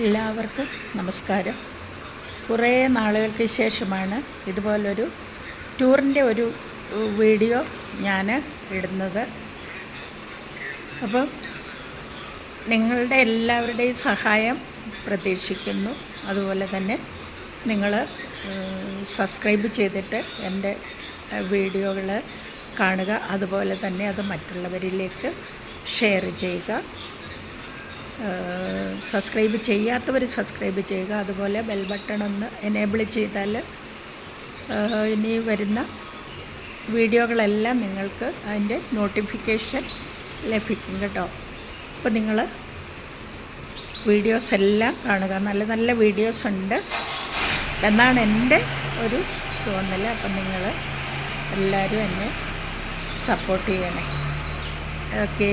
എല്ലാവർക്കും നമസ്കാരം. കുറേ നാളുകൾക്ക് ശേഷമാണ് ഇതുപോലൊരു ടൂറിൻ്റെ ഒരു വീഡിയോ ഞാൻ ഇടുന്നത്. അപ്പം നിങ്ങളുടെ എല്ലാവരുടെയും സഹായം പ്രതീക്ഷിക്കുന്നു. അതുപോലെ തന്നെ നിങ്ങൾ സബ്സ്ക്രൈബ് ചെയ്തിട്ട് എൻ്റെ വീഡിയോകൾ കാണുക. അതുപോലെ തന്നെ അത് മറ്റുള്ളവരിലേക്ക് ഷെയർ ചെയ്യുക. സബ്സ്ക്രൈബ് ചെയ്യാത്തവർ സബ്സ്ക്രൈബ് ചെയ്യുക. അതുപോലെ ബെൽ ബട്ടൺ ഒന്ന് എനേബിൾ ചെയ്താൽ ഇനി വരുന്ന വീഡിയോകളെല്ലാം നിങ്ങൾക്ക് അതിൻ്റെ നോട്ടിഫിക്കേഷൻ ലഭിക്കും കേട്ടോ. അപ്പോൾ നിങ്ങൾ വീഡിയോസ് എല്ലാം കാണുക. നല്ല നല്ല വീഡിയോസ് ഉണ്ട് എന്നാണ് എൻ്റെ ഒരു തോന്നൽ. അപ്പം നിങ്ങൾ എല്ലാവരും എന്നെ സപ്പോർട്ട് ചെയ്യണേ. ഓക്കേ.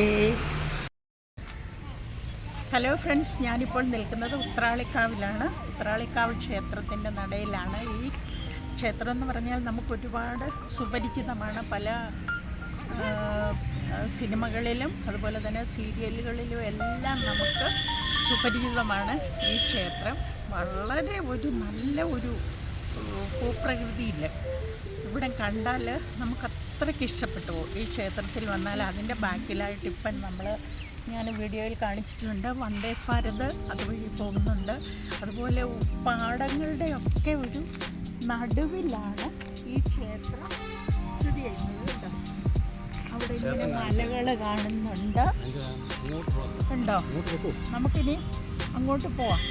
ഹലോ ഫ്രണ്ട്സ്, ഞാനിപ്പോൾ നിൽക്കുന്നത് ഉത്രാളിക്കാവിലാണ്. ഉത്രാളിക്കാവ് ക്ഷേത്രത്തിൻ്റെ നടയിലാണ്. ഈ ക്ഷേത്രം എന്ന് പറഞ്ഞാൽ നമുക്കൊരുപാട് സുപരിചിതമാണ്. പല സിനിമകളിലും അതുപോലെ തന്നെ സീരിയലുകളിലും എല്ലാം നമുക്ക് സുപരിചിതമാണ് ഈ ക്ഷേത്രം. വളരെ നല്ല ഒരു ഭൂപ്രകൃതിയില്ല. ഇവിടെ കണ്ടാൽ നമുക്ക് അത്രയ്ക്ക് ഇഷ്ടപ്പെട്ടു പോകും. ഈ ക്ഷേത്രത്തിൽ വന്നാൽ അതിൻ്റെ ബാക്കിലായിട്ട് ഇപ്പം ഞാൻ വീഡിയോയിൽ കാണിച്ചിട്ടുണ്ട്, വന്ദേ ഭാരത് അതുവഴി പോകുന്നുണ്ട്. അതുപോലെ പാടങ്ങളുടെ ഒക്കെ ഒരു നടുവിലാണ് ഈ ക്ഷേത്രം സ്ഥിതി ചെയ്യുന്നത് കേട്ടോ. അവിടെ ഇങ്ങനെ മലകൾ കാണുന്നുണ്ട്. ഉണ്ടോ? നമുക്കിനി അങ്ങോട്ട് പോവാം.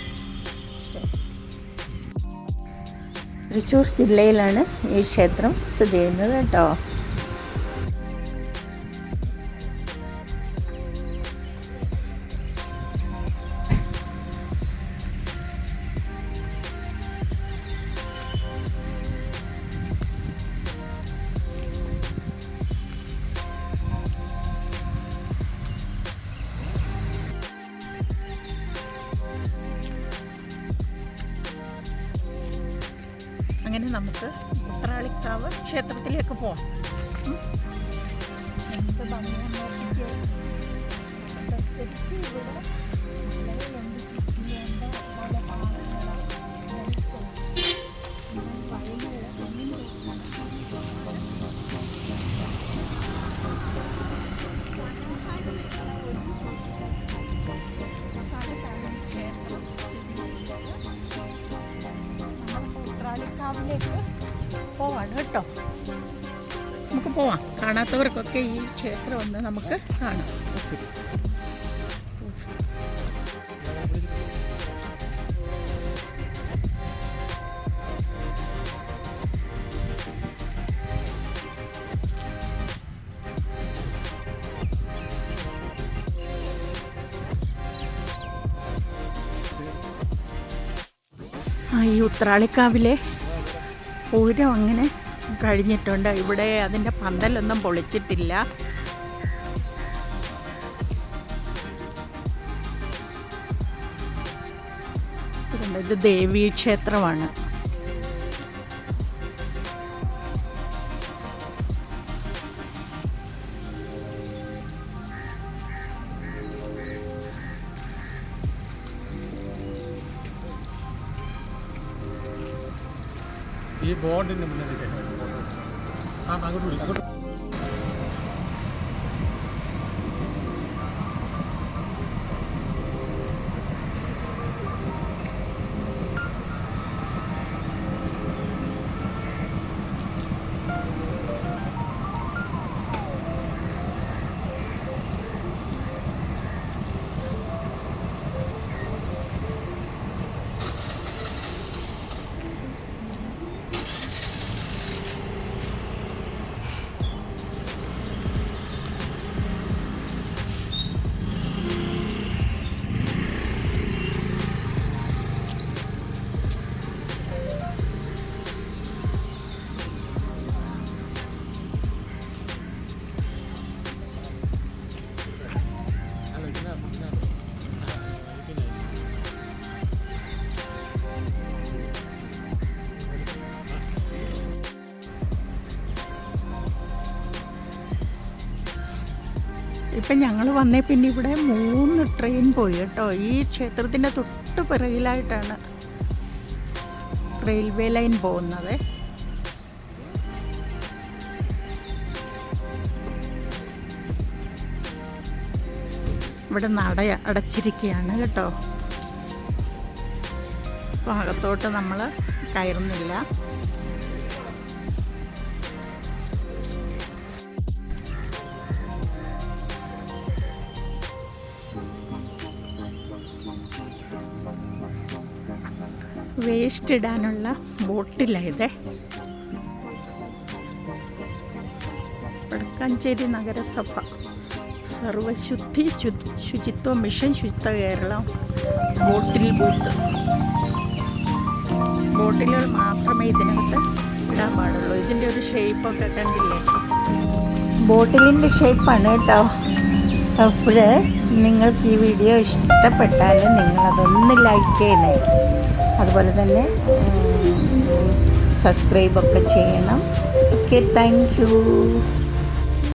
തൃശ്ശൂർ ജില്ലയിലാണ് ഈ ക്ഷേത്രം സ്ഥിതി ചെയ്യുന്നത് കേട്ടോ. അങ്ങനെ നമുക്ക് ഉത്രാളിക്കാവ് ക്ഷേത്രത്തിലേക്ക് പോവാം. എന്ത് ഭംഗിയാണ് നോക്കിയിട്ട്. ഉത്രാളിക്കാവിലേക്ക് പോവാണ് കേട്ടോ. നമുക്ക് പോവാം. കാണാത്തവർക്കൊക്കെ ഈ ക്ഷേത്രം ഒന്ന് നമുക്ക് കാണാം. ഈ ഉത്രാളിക്കാവിലെ പൂരം അങ്ങനെ കഴിഞ്ഞിട്ടുണ്ട്. ഇവിടെ അതിൻ്റെ പന്തലൊന്നും പൊളിച്ചിട്ടില്ല. ഇത് ദേവീക്ഷേത്രമാണ്. ഈ ബോർഡിന് മുന്നിൽ അങ്ങോട്ട് ഇപ്പം ഞങ്ങൾ വന്നേ പിന്നെ ഇവിടെ 3 ട്രെയിൻ പോയി കേട്ടോ. ഈ ക്ഷേത്രത്തിൻ്റെ തൊട്ട് പിറകിലായിട്ടാണ് റെയിൽവേ ലൈൻ പോകുന്നത്. ഇവിടെ നട അടച്ചിരിക്കുകയാണ് കേട്ടോ. അപ്പോൾ അകത്തോട്ട് നമ്മൾ കയറുന്നില്ല. വേസ്റ്റ് ഇടാനുള്ള ബോട്ടിലായത്. വടക്കാഞ്ചേരി നഗരസഭ സർവശുദ്ധി ശുചിത്വ മിഷൻ ശുചിത്വ കേരളം ബോട്ടിൽ ബൂത്ത്. ബോട്ടിലുകൾ മാത്രമേ ഇതിനകത്ത് ഇടാൻ പാടുള്ളൂ. ഇതിൻ്റെ ഒരു ഷേപ്പൊക്കെ കണ്ടില്ലേ? ബോട്ടിലിൻ്റെ ഷേപ്പാണ് കേട്ടോ. അപ്പോൾ നിങ്ങൾക്ക് ഈ വീഡിയോ ഇഷ്ടപ്പെട്ടാൽ നിങ്ങളതൊന്ന് ലൈക്ക് ചെയ്യണേ. അതുപോലെ തന്നെ സബ്സ്ക്രൈബൊക്കെ ചെയ്യണം. Okay, thank you.